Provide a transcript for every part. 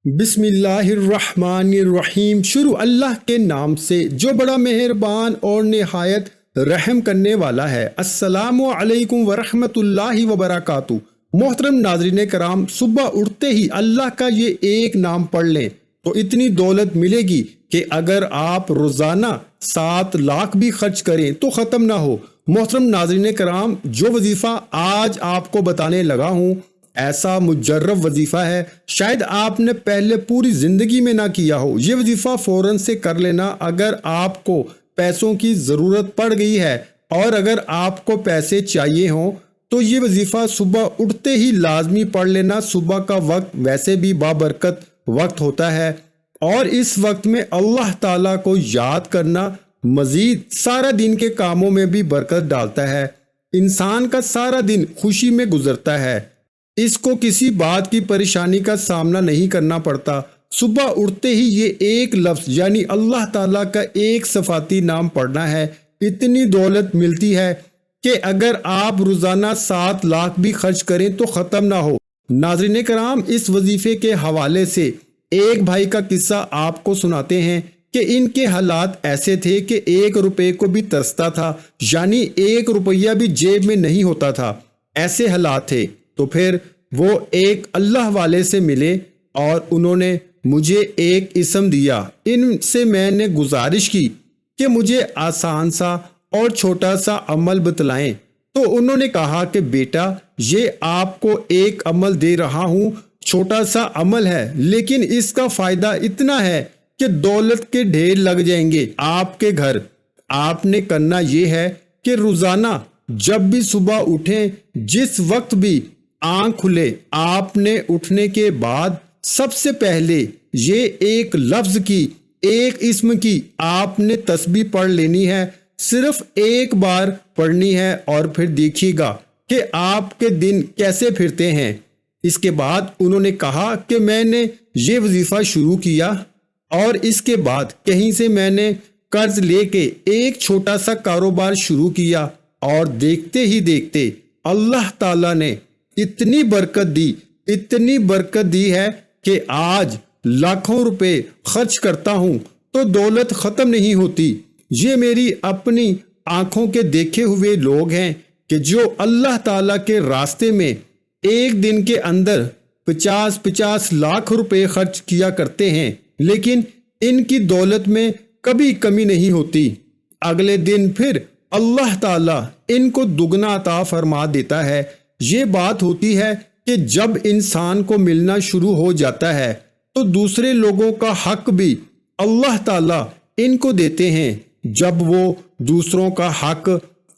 بسم اللہ الرحمن الرحیم۔ شروع اللہ کے نام سے جو بڑا مہربان اور نہایت رحم کرنے والا ہے۔ السلام علیکم ورحمۃ اللہ وبرکاتہ۔ محترم ناظرین کرام، صبح اٹھتے ہی اللہ کا یہ ایک نام پڑھ لیں تو اتنی دولت ملے گی کہ اگر آپ روزانہ 7 لاکھ بھی خرچ کریں تو ختم نہ ہو۔ محترم ناظرین کرام، جو وظیفہ آج آپ کو بتانے لگا ہوں ایسا مجرب وظیفہ ہے، شاید آپ نے پہلے پوری زندگی میں نہ کیا ہو۔ یہ وظیفہ فوراً سے کر لینا اگر آپ کو پیسوں کی ضرورت پڑ گئی ہے، اور اگر آپ کو پیسے چاہیے ہوں تو یہ وظیفہ صبح اٹھتے ہی لازمی پڑھ لینا۔ صبح کا وقت ویسے بھی بابرکت وقت ہوتا ہے، اور اس وقت میں اللہ تعالیٰ کو یاد کرنا مزید سارا دن کے کاموں میں بھی برکت ڈالتا ہے۔ انسان کا سارا دن خوشی میں گزرتا ہے، اس کو کسی بات کی پریشانی کا سامنا نہیں کرنا پڑتا۔ صبح اٹھتے ہی یہ ایک لفظ یعنی اللہ تعالیٰ کا ایک صفاتی نام پڑھنا ہے، اتنی دولت ملتی ہے کہ اگر آپ روزانہ 7 لاکھ بھی خرچ کریں تو ختم نہ ہو۔ ناظرین کرام، اس وظیفے کے حوالے سے ایک بھائی کا قصہ آپ کو سناتے ہیں کہ ان کے حالات ایسے تھے کہ 1 روپے کو بھی ترستا تھا، یعنی 1 روپیہ بھی جیب میں نہیں ہوتا تھا، ایسے حالات تھے۔ تو پھر وہ ایک اللہ والے سے ملے اور انہوں نے مجھے ایک اسم دیا۔ ان سے میں نے گزارش کی کہ مجھے آسان سا اور چھوٹا سا عمل بتلائیں، تو انہوں نے کہا کہ بیٹا، یہ آپ کو ایک عمل دے رہا ہوں، چھوٹا سا عمل ہے لیکن اس کا فائدہ اتنا ہے کہ دولت کے ڈھیر لگ جائیں گے آپ کے گھر۔ آپ نے کرنا یہ ہے کہ روزانہ جب بھی صبح اٹھیں، جس وقت بھی آنکھ کھلے، آپ نے اٹھنے کے بعد سب سے پہلے یہ ایک لفظ کی، ایک اسم کی آپ نے تسبیح پڑھ لینی ہے، صرف ایک بار پڑھنی ہے، اور پھر دیکھیے گا کہ آپ کے دن کیسے پھرتے ہیں۔ اس کے بعد انہوں نے کہا کہ میں نے یہ وظیفہ شروع کیا اور اس کے بعد کہیں سے میں نے قرض لے کے ایک چھوٹا سا کاروبار شروع کیا، اور دیکھتے ہی دیکھتے اللہ تعالیٰ نے اتنی برکت دی ہے کہ آج لاکھوں روپے خرچ کرتا ہوں تو دولت ختم نہیں ہوتی۔ یہ میری اپنی آنکھوں کے دیکھے ہوئے لوگ ہیں کہ جو اللہ تعالیٰ کے راستے میں ایک دن کے اندر 50 لاکھ روپے خرچ کیا کرتے ہیں، لیکن ان کی دولت میں کبھی کمی نہیں ہوتی۔ اگلے دن پھر اللہ تعالیٰ ان کو دگنا عطا فرما دیتا ہے۔ یہ بات ہوتی ہے کہ جب انسان کو ملنا شروع ہو جاتا ہے تو دوسرے لوگوں کا حق بھی اللہ تعالیٰ ان کو دیتے ہیں۔ جب وہ دوسروں کا حق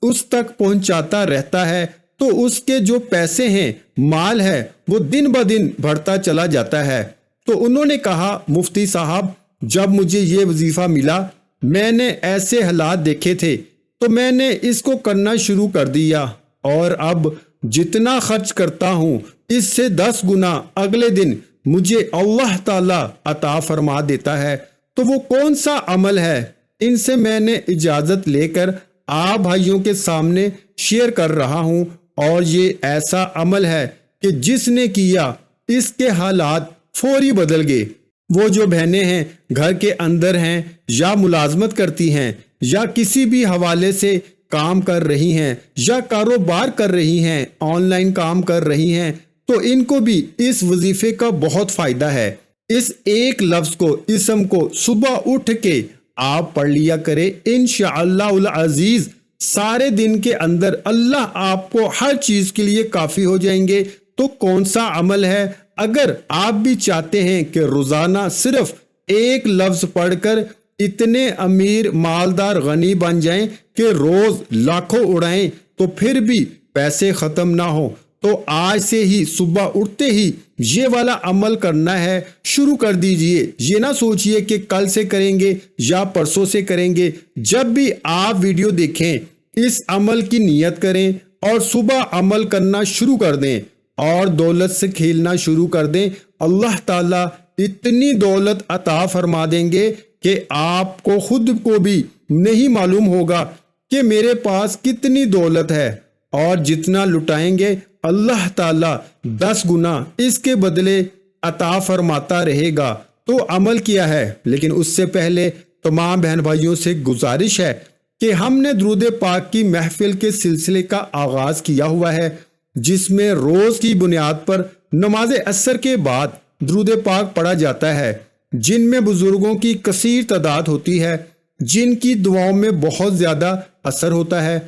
اس تک پہنچاتا رہتا ہے تو اس کے جو پیسے ہیں، مال ہے، وہ دن بدن بڑھتا چلا جاتا ہے۔ تو انہوں نے کہا، مفتی صاحب، جب مجھے یہ وظیفہ ملا میں نے ایسے حالات دیکھے تھے تو میں نے اس کو کرنا شروع کر دیا، اور اب جتنا خرچ کرتا ہوں اس سے 10 گنا اگلے دن مجھے اللہ تعالیٰ عطا فرما دیتا ہے۔ تو وہ کون سا عمل ہے؟ ان سے میں نے اجازت لے کر آپ بھائیوں کے سامنے شیئر کر رہا ہوں، اور یہ ایسا عمل ہے کہ جس نے کیا اس کے حالات فوری بدل گئے۔ وہ جو بہنیں ہیں گھر کے اندر ہیں یا ملازمت کرتی ہیں یا کسی بھی حوالے سے کام کر رہی ہیں یا کاروبار کر رہی ہیں، آن لائن کام کر رہی ہیں، تو ان کو بھی اس وظیفے کا بہت فائدہ ہے۔ اس ایک لفظ کو، اسم کو صبح اٹھ کے آپ پڑھ لیا کرے، انشاءاللہ العزیز سارے دن کے اندر اللہ آپ کو ہر چیز کے لیے کافی ہو جائیں گے۔ تو کون سا عمل ہے؟ اگر آپ بھی چاہتے ہیں کہ روزانہ صرف ایک لفظ پڑھ کر اتنے امیر، مالدار، غنی بن جائیں کہ روز لاکھوں اڑائیں تو پھر بھی پیسے ختم نہ ہوں، تو آج سے ہی صبح اٹھتے ہی یہ والا عمل کرنا ہے، شروع کر دیجئے۔ یہ نہ سوچئے کہ کل سے کریں گے یا پرسوں سے کریں گے۔ جب بھی آپ ویڈیو دیکھیں اس عمل کی نیت کریں اور صبح عمل کرنا شروع کر دیں اور دولت سے کھیلنا شروع کر دیں۔ اللہ تعالیٰ اتنی دولت عطا فرما دیں گے کہ آپ کو خود کو بھی نہیں معلوم ہوگا کہ میرے پاس کتنی دولت ہے، اور جتنا لٹائیں گے اللہ تعالیٰ 10 گنا اس کے بدلے عطا فرماتا رہے گا۔ تو عمل کیا ہے، لیکن اس سے پہلے تمام بہن بھائیوں سے گزارش ہے کہ ہم نے درود پاک کی محفل کے سلسلے کا آغاز کیا ہوا ہے، جس میں روز کی بنیاد پر نماز عصر کے بعد درود پاک پڑھا جاتا ہے، جن میں بزرگوں کی کثیر تعداد ہوتی ہے، جن کی دعاؤں میں بہت زیادہ اثر ہوتا ہے۔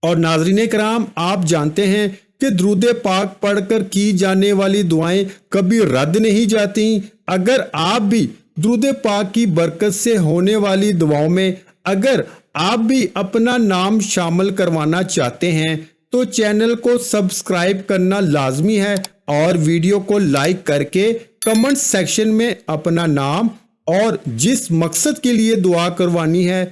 اور ناظرین کرام، آپ جانتے ہیں کہ درود پاک پڑھ کر کی جانے والی دعائیں کبھی رد نہیں جاتی۔ اگر آپ بھی درود پاک کی برکت سے ہونے والی دعاؤں میں اگر آپ بھی اپنا نام شامل کروانا چاہتے ہیں تو چینل کو سبسکرائب کرنا لازمی ہے، اور ویڈیو کو لائک کر کے کمنٹ سیکشن میں اپنا نام اور جس مقصد کے لیے دعا کروانی ہے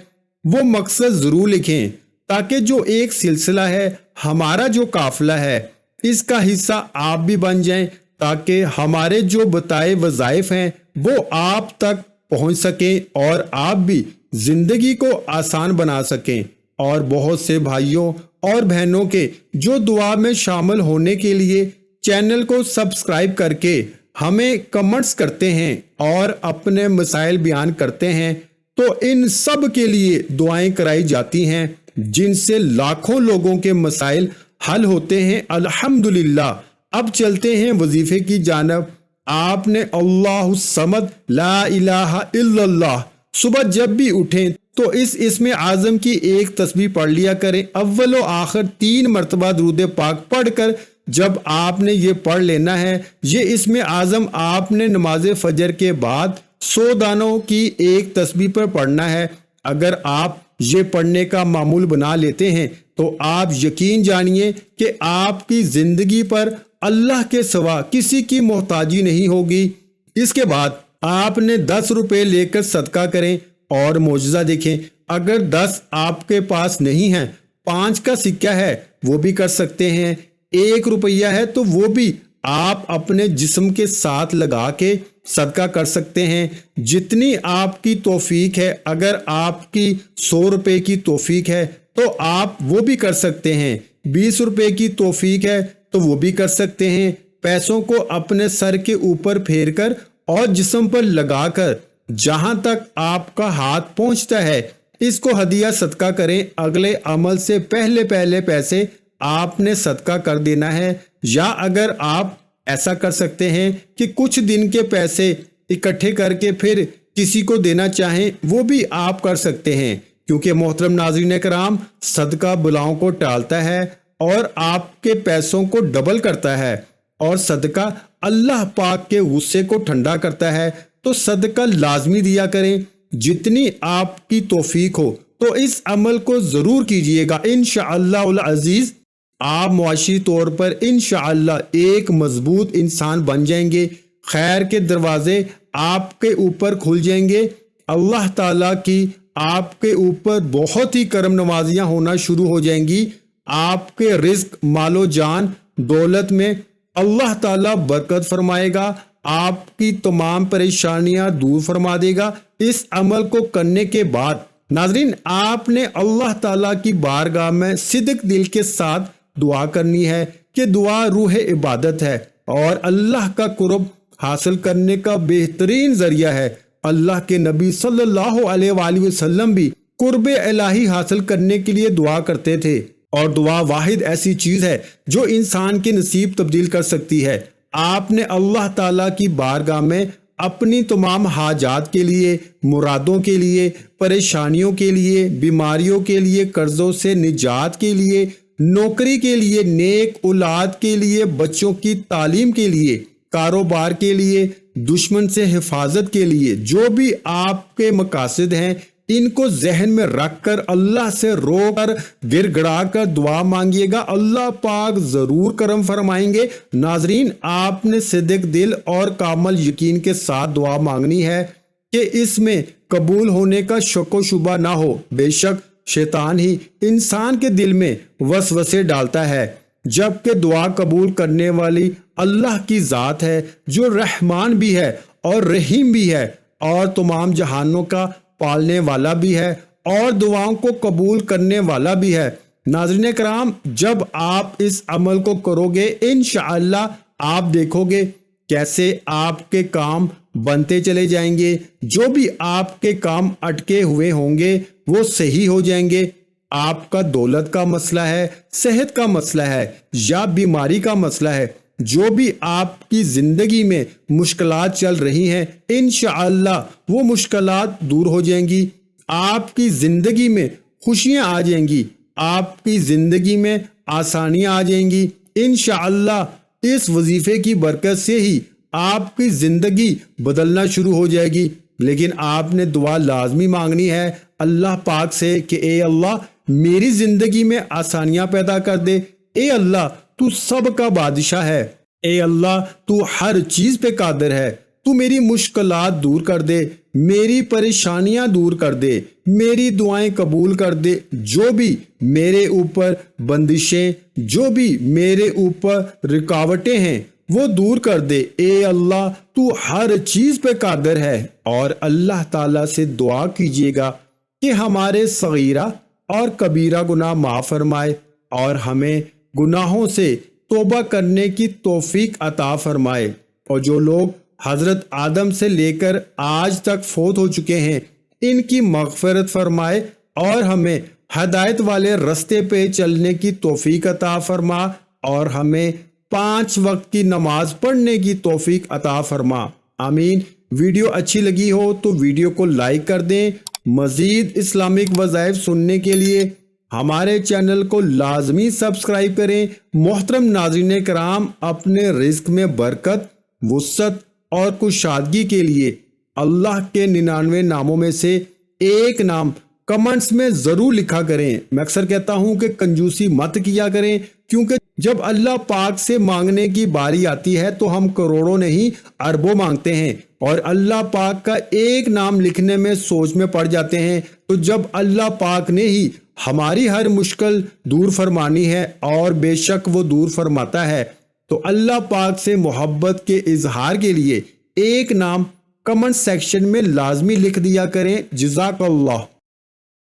وہ مقصد ضرور لکھیں، تاکہ جو ایک سلسلہ ہے، ہمارا جو قافلہ ہے، اس کا حصہ آپ بھی بن جائیں، تاکہ ہمارے جو بتائے وظائف ہیں وہ آپ تک پہنچ سکیں اور آپ بھی زندگی کو آسان بنا سکیں۔ اور بہت سے بھائیوں اور بہنوں کے جو دعا میں شامل ہونے کے لیے چینل کو سبسکرائب کر کے ہمیں کمنٹس کرتے ہیں اور اپنے مسائل بیان کرتے ہیں، تو ان سب کے لیے دعائیں کرائی جاتی ہیں، جن سے لاکھوں لوگوں کے مسائل حل ہوتے ہیں الحمدللہ۔ اب چلتے ہیں وظیفے کی جانب۔ آپ نے اللہ الصمد لا الہ الا اللہ صبح جب بھی اٹھیں تو اس اسم اعظم کی ایک تسبیح پڑھ لیا کریں۔ اول و آخر 3 مرتبہ درود پاک پڑھ کر جب آپ نے یہ پڑھ لینا ہے، یہ اسم اعظم آپ نے نماز فجر کے بعد 100 دانوں کی ایک تسبیح پر پڑھنا ہے۔ اگر آپ یہ پڑھنے کا معمول بنا لیتے ہیں تو آپ یقین جانیے کہ آپ کی زندگی پر اللہ کے سوا کسی کی محتاجی نہیں ہوگی۔ اس کے بعد آپ نے 10 روپے لے کر صدقہ کریں اور معجزہ دیکھیں۔ اگر 10 آپ کے پاس نہیں ہیں، 5 کا سکہ ہے وہ بھی کر سکتے ہیں، 1 روپیہ ہے تو وہ بھی آپ اپنے جسم کے ساتھ لگا کے صدقہ کر سکتے ہیں، جتنی آپ کی توفیق ہے۔ اگر آپ کی 100 روپے کی توفیق ہے تو آپ وہ بھی کر سکتے ہیں، 20 روپے کی توفیق ہے تو وہ بھی کر سکتے ہیں۔ پیسوں کو اپنے سر کے اوپر پھیر کر اور جسم پر لگا کر جہاں تک آپ کا ہاتھ پہنچتا ہے اس کو ہدیہ صدقہ کریں۔ اگلے عمل سے پہلے پیسے آپ نے صدقہ کر دینا ہے، یا اگر آپ ایسا کر سکتے ہیں کہ کچھ دن کے پیسے اکٹھے کر کے پھر کسی کو دینا چاہیں وہ بھی آپ کر سکتے ہیں، کیونکہ محترم ناظرین کرام، صدقہ بلاؤں کو ٹالتا ہے اور آپ کے پیسوں کو ڈبل کرتا ہے، اور صدقہ اللہ پاک کے غصے کو ٹھنڈا کرتا ہے۔ تو صدقہ لازمی دیا کریں، جتنی آپ کی توفیق ہو تو اس عمل کو ضرور کیجئے گا۔ انشاءاللہ العزیز آپ معاشی طور پر انشاءاللہ ایک مضبوط انسان بن جائیں گے، خیر کے دروازے آپ کے اوپر کھل جائیں گے، اللہ تعالیٰ کی آپ کے اوپر بہت ہی کرم نوازیاں ہونا شروع ہو جائیں گی، آپ کے رزق، مال و جان، دولت میں اللہ تعالیٰ برکت فرمائے گا، آپ کی تمام پریشانیاں دور فرما دے گا۔ اس عمل کو کرنے کے بعد ناظرین، آپ نے اللہ تعالیٰ کی بارگاہ میں صدق دل کے ساتھ دعا کرنی ہے، کہ دعا روح عبادت ہے اور اللہ کا قرب حاصل کرنے کا بہترین ذریعہ ہے۔ اللہ کے نبی صلی اللہ علیہ وآلہ وسلم بھی قرب الہی حاصل کرنے کے لیے دعا کرتے تھے، اور دعا واحد ایسی چیز ہے جو انسان کے نصیب تبدیل کر سکتی ہے۔ آپ نے اللہ تعالیٰ کی بارگاہ میں اپنی تمام حاجات کے لیے، مرادوں کے لیے، پریشانیوں کے لیے، بیماریوں کے لیے، قرضوں سے نجات کے لیے، نوکری کے لیے، نیک اولاد کے لیے، بچوں کی تعلیم کے لیے، کاروبار کے لیے، دشمن سے حفاظت کے لیے، جو بھی آپ کے مقاصد ہیں ان کو ذہن میں رکھ کر اللہ سے رو کر گر گڑا کر دعا مانگیے گا، اللہ پاک ضرور کرم فرمائیں گے۔ ناظرین، آپ نے صدق دل اور کامل یقین کے ساتھ دعا مانگنی ہے کہ اس میں قبول ہونے کا شک و شبہ نہ ہو۔ بے شک شیطان ہی انسان کے دل میں وسوسے ڈالتا ہے، جبکہ دعا قبول کرنے والی اللہ کی ذات ہے، جو رحمان بھی ہے اور رحیم بھی ہے اور تمام جہانوں کا پالنے والا بھی ہے اور دعاؤں کو قبول کرنے والا بھی ہے۔ ناظرین کرام، جب آپ اس عمل کو کرو گے انشاءاللہ آپ دیکھو گے کیسے آپ کے کام بنتے چلے جائیں گے، جو بھی آپ کے کام اٹکے ہوئے ہوں گے وہ صحیح ہو جائیں گے۔ آپ کا دولت کا مسئلہ ہے، صحت کا مسئلہ ہے یا بیماری کا مسئلہ ہے، جو بھی آپ کی زندگی میں مشکلات چل رہی ہیں، انشاءاللہ وہ مشکلات دور ہو جائیں گی۔ آپ کی زندگی میں خوشیاں آ جائیں گی، آپ کی زندگی میں آسانیاں آ جائیں گی۔ انشاءاللہ اس وظیفے کی برکت سے ہی آپ کی زندگی بدلنا شروع ہو جائے گی۔ لیکن آپ نے دعا لازمی مانگنی ہے اللہ پاک سے کہ اے اللہ میری زندگی میں آسانیاں پیدا کر دے۔ اے اللہ تو سب کا بادشاہ ہے، اے اللہ تو ہر چیز پہ قادر ہے، تو میری مشکلات دور کر دے، میری پریشانیاں دور کر دے، میری دعائیں قبول کر دے۔ جو بھی میرے اوپر بندشیں، جو بھی میرے اوپر رکاوٹیں ہیں وہ دور کر دے۔ اے اللہ تو ہر چیز پہ قادر ہے۔ اور اللہ تعالیٰ سے دعا کیجیے گا کہ ہمارے صغیرہ اور کبیرہ گناہ معاف فرمائے اور ہمیں گناہوں سے توبہ کرنے کی توفیق عطا فرمائے۔ اور جو لوگ حضرت آدم سے لے کر آج تک فوت ہو چکے ہیں ان کی مغفرت فرمائے اور ہمیں ہدایت والے رستے پہ چلنے کی توفیق عطا فرما اور ہمیں 5 وقت کی نماز پڑھنے کی توفیق عطا فرما، آمین۔ ویڈیو اچھی لگی ہو تو ویڈیو کو لائک کر دیں۔ مزید اسلامک وظائف سننے کے لیے ہمارے چینل کو لازمی سبسکرائب کریں۔ محترم ناظرین کرام، اپنے رزق میں برکت، وسعت اور کشادگی کے لیے اللہ کے 99 ناموں میں سے ایک نام کمنٹس میں ضرور لکھا کریں۔ میں اکثر کہتا ہوں کہ کنجوسی مت کیا کریں، کیونکہ جب اللہ پاک سے مانگنے کی باری آتی ہے تو ہم کروڑوں نہیں اربوں مانگتے ہیں، اور اللہ پاک کا ایک نام لکھنے میں سوچ میں پڑ جاتے ہیں۔ تو جب اللہ پاک نے ہی ہماری ہر مشکل دور فرمانی ہے اور بے شک وہ دور فرماتا ہے، تو اللہ پاک سے محبت کے اظہار کے لیے ایک نام کمنٹ سیکشن میں لازمی لکھ دیا کریں۔ جزاک اللہ۔